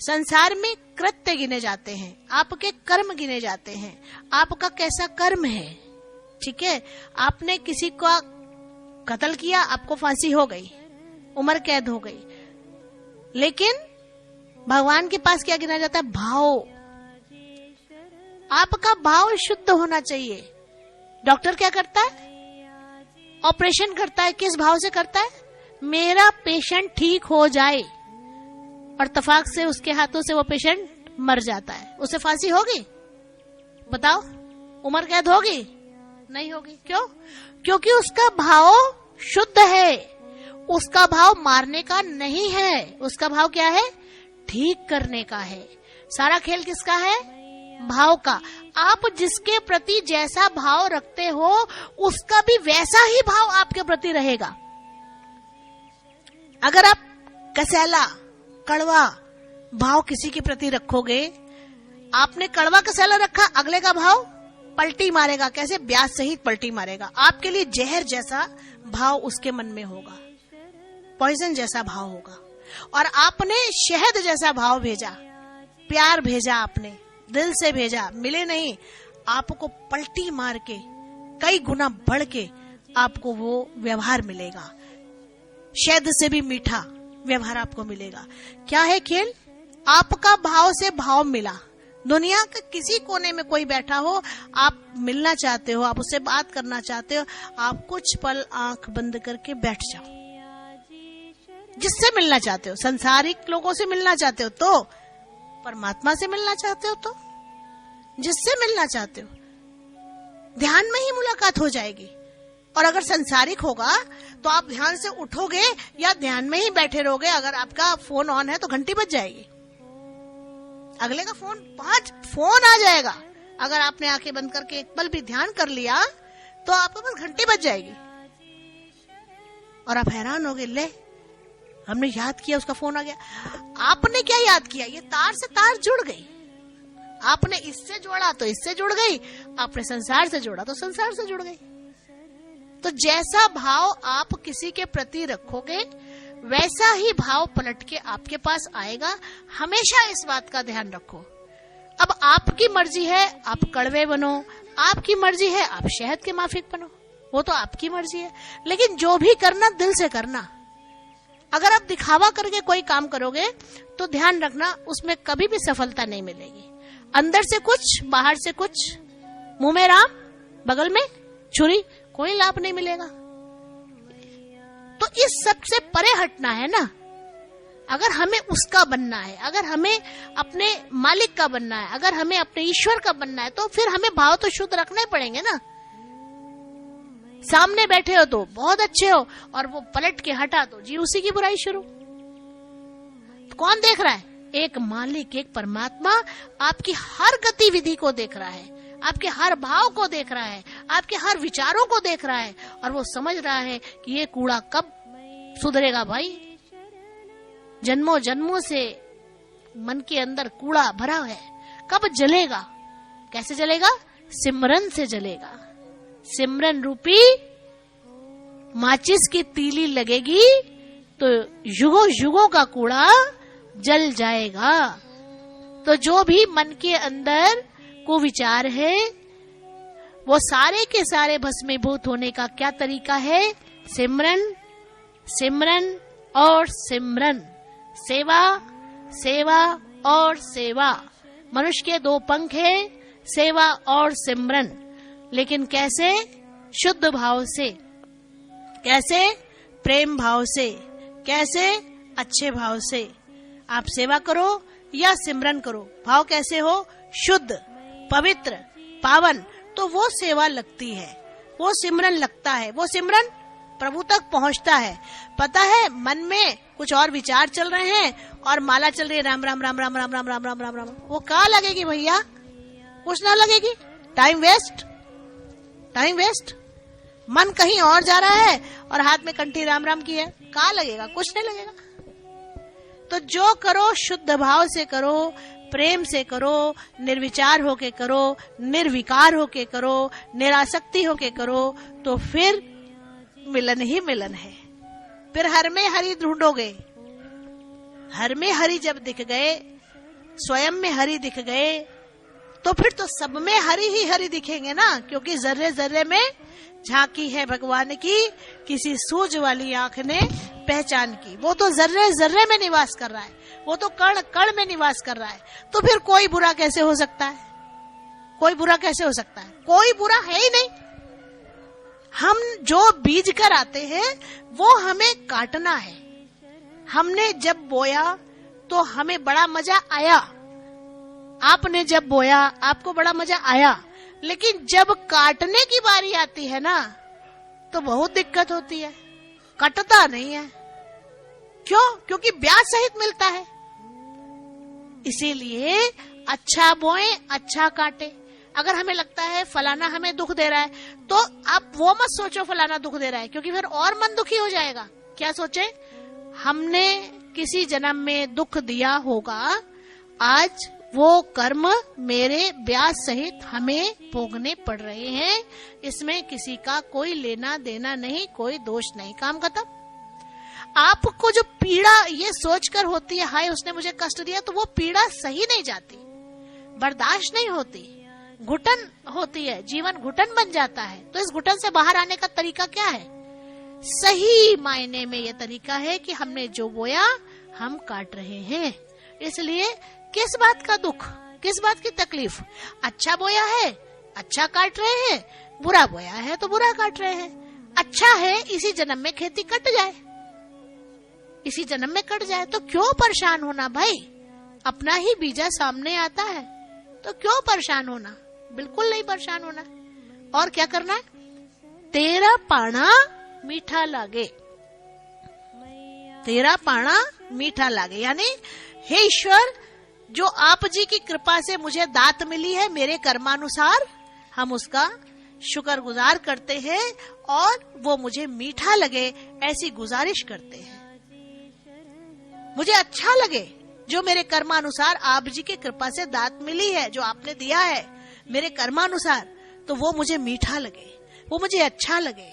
संसार में कृत्य गिने जाते हैं, आपके कर्म गिने जाते हैं, आपका कैसा कर्म है। ठीक है, आपने किसी का कत्ल किया, आपको फांसी हो गई, उम्र कैद हो गई, लेकिन भगवान के पास क्या गिना जाता है? भाव। आपका भाव शुद्ध होना चाहिए। डॉक्टर क्या करता है? ऑपरेशन करता है, किस भाव से करता है? मेरा पेशेंट ठीक हो जाए, और तफाक से उसके हाथों से वो पेशेंट मर जाता है। उसे फांसी होगी? बताओ, उम्र कैद होगी? नहीं होगी। क्यों? क्योंकि उसका भाव शुद्ध है। उसका भाव मारने का नहीं है, उसका भाव क्या है? ठीक करने का है। सारा खेल किसका है? भाव का। आप जिसके प्रति जैसा भाव रखते हो, उसका भी वैसा ही भाव आपके प्रति रहेगा। अगर आप कसैला, कड़वा भाव किसी के प्रति रखोगे, आपने कड़वा कसैला रखा, अगले का भाव पलटी मारेगा। कैसे? ब्याज सहित पलटी मारेगा। आपके लिए जहर जैसा भाव उसके मन में होगा, पॉइजन जैसा भाव होगा। और आपने शहद जैसा भाव भेजा, प्यार भेजा, आपने दिल से भेजा, मिले नहीं, आपको पलटी मार के कई गुना बढ़ के आपको वो व्यवहार मिलेगा। शहद से भी मीठा व्यवहार आपको मिलेगा। क्या है खेल? आपका भाव से भाव मिला। दुनिया के किसी कोने में कोई बैठा हो, आप मिलना चाहते हो, आप उससे बात करना चाहते हो, आप कुछ पल आंख बंद करके बैठ जाओ। जिससे मिलना चाहते हो, संसारिक लोगों से मिलना चाहते हो तो, परमात्मा से मिलना चाहते हो तो, जिससे मिलना चाहते हो, ध्यान में ही मुलाकात हो जाएगी। और अगर संसारिक होगा तो आप ध्यान से उठोगे या ध्यान में ही बैठे रहोगे। अगर आपका फोन ऑन है तो घंटी बज जाएगी, अगले का फोन आ जाएगा। अगर आपने आंखें बंद करके एक पल भी ध्यान कर लिया तो आपके पास घंटी बज जाएगी, और आप हैरान होगे, ले हमने याद किया, उसका फोन आ गया। आपने क्या याद किया? ये तार से तार जुड़ गई। आपने इससे जोड़ा तो इससे जुड़ गई, आपने संसार से जोड़ा तो संसार से जुड़ गई। तो जैसा भाव आप किसी के प्रति रखोगे, वैसा ही भाव पलट के आपके पास आएगा। हमेशा इस बात का ध्यान रखो। अब आपकी मर्जी है आप कड़वे बनो, आपकी मर्जी है आप शहद के माफिक बनो, वो तो आपकी मर्जी है। लेकिन जो भी करना दिल से करना। अगर आप दिखावा करके कोई काम करोगे तो ध्यान रखना, उसमें कभी भी सफलता नहीं मिलेगी। अंदर से कुछ, बाहर से कुछ, मुंह में राम, बगल में छुरी, कोई लाभ नहीं मिलेगा। तो इस सब से परे हटना है ना। अगर हमें उसका बनना है, अगर हमें अपने मालिक का बनना है, अगर हमें अपने ईश्वर का बनना है, तो फिर हमें भाव तो शुद्ध रखने पड़ेंगे ना। सामने बैठे हो तो बहुत अच्छे हो, और वो पलट के हटा दो जी, उसी की बुराई शुरू। तो कौन देख रहा है? एक मालिक, एक परमात्मा आपकी हर गतिविधि को देख रहा है, आपके हर भाव को देख रहा है, आपके हर विचारों को देख रहा है, और वो समझ रहा है कि ये कूड़ा कब सुधरेगा भाई। जन्मों जन्मों से मन के अंदर कूड़ा भरा है, कब जलेगा? कैसे जलेगा? सिमरन से जलेगा। सिमरन रूपी माचिस की तीली लगेगी तो युगों युगों का कूड़ा जल जाएगा। तो जो भी मन के अंदर को विचार है, वो सारे के सारे भस्मीभूत होने का क्या तरीका है? सिमरन, सिमरन और सिमरन, सेवा, सेवा और सेवा। मनुष्य के दो पंख है, सेवा और सिमरन। लेकिन कैसे? शुद्ध भाव से। कैसे? प्रेम भाव से। कैसे? अच्छे भाव से। आप सेवा करो या सिमरन करो, भाव कैसे हो? शुद्ध, पवित्र, पावन, तो वो सेवा लगती है, वो सिमरन लगता है, वो सिमरन प्रभु तक पहुंचता है। पता है मन में कुछ और विचार चल रहे हैं और माला चल रही है राम राम राम राम राम राम राम राम राम राम, वो कहाँ लगेगी भैया? कुछ ना लगेगी। Time waste, time waste. मन कहीं और जा रहा है और हाथ में कंठी राम राम की है, कहाँ लगेगा? कुछ नहीं लगेगा। तो जो करो शुद्ध भाव से करो, प्रेम से करो, निर्विचार होके करो, निर्विकार होके करो, निरासक्ति होके करो, तो फिर मिलन ही मिलन है। फिर हर में हरि ढूंढोगे। हर में हरि जब दिख गए स्वयं में हरि दिख गए तो फिर तो सब में हरि ही हरि दिखेंगे ना, क्योंकि जर्रे जर्रे में झांकी है भगवान की, किसी सूझ वाली आंख ने पहचान की। वो तो जर्रे जर्रे में निवास कर रहा है, वो तो कण कण में निवास कर रहा है, तो फिर कोई बुरा कैसे हो सकता है? कोई बुरा कैसे हो सकता है? कोई बुरा है ही नहीं। हम जो बीज कर आते हैं वो हमें काटना है। हमने जब बोया तो हमें बड़ा मजा आया, आपने जब बोया आपको बड़ा मजा आया, लेकिन जब काटने की बारी आती है ना तो बहुत दिक्कत होती है, कटता नहीं है। क्यों? क्योंकि ब्याज सहित मिलता है। इसीलिए अच्छा बोए अच्छा काटे। अगर हमें लगता है फलाना हमें दुख दे रहा है तो आप वो मत सोचो फलाना दुख दे रहा है, क्योंकि फिर और मन दुखी हो जाएगा। क्या सोचे? हमने किसी जन्म में दुख दिया होगा, आज वो कर्म मेरे ब्याज सहित हमें भोगने पड़ रहे हैं। इसमें किसी का कोई लेना देना नहीं, कोई दोष नहीं, काम खत्म। आपको जो पीड़ा ये सोचकर होती है हाय उसने मुझे कष्ट दिया, तो वो पीड़ा सही नहीं जाती, बर्दाश्त नहीं होती, घुटन होती है, जीवन घुटन बन जाता है। तो इस घुटन से बाहर आने का तरीका क्या है? सही मायने में ये तरीका है कि हमने जो बोया हम काट रहे हैं। इसलिए किस बात का दुख, किस बात की तकलीफ? अच्छा बोया है अच्छा काट रहे हैं, बुरा बोया है तो बुरा काट रहे हैं। अच्छा है इसी जन्म में खेती कट जाए, इसी जन्म में कट जाए, तो क्यों परेशान होना भाई? अपना ही बीजा सामने आता है तो क्यों परेशान होना? बिल्कुल नहीं परेशान होना। और क्या करना है? तेरा पाना मीठा लागे, तेरा पाना मीठा लागे, यानी हे ईश्वर, जो आप जी की कृपा से मुझे दात मिली है मेरे कर्मानुसार, हम उसका शुक्रगुजार करते हैं और वो मुझे मीठा लगे ऐसी गुजारिश करते हैं। मुझे अच्छा लगे जो मेरे कर्मानुसार आप जी की कृपा से दात मिली है, जो आपने दिया है मेरे कर्मानुसार, तो वो मुझे मीठा लगे, वो मुझे अच्छा लगे।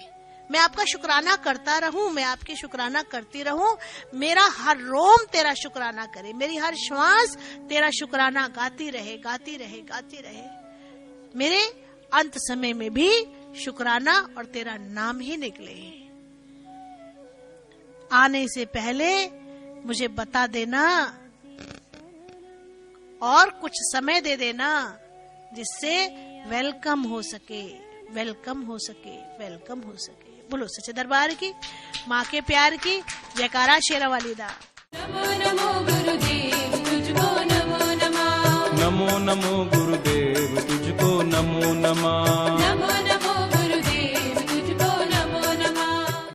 मैं आपका शुक्राना करता रहूं, मैं आपकी शुक्राना करती रहूं, मेरा हर रोम तेरा शुक्राना करे, मेरी हर श्वास तेरा शुक्राना गाती रहे, गाती रहे, गाती रहे। मेरे अंत समय में भी शुक्राना और तेरा नाम ही निकले। आने से पहले मुझे बता देना और कुछ समय दे देना, जिससे वेलकम हो सके, वेलकम हो सके, वेलकम हो सके। बोलो सच्चे दरबार की, माँ के प्यार की जयकारा शेरा वाली दा। नमो नमो गुरुदेव तुझको नमो नमः, नमो नमो गुरुदेव तुझको नमो नमः। नमो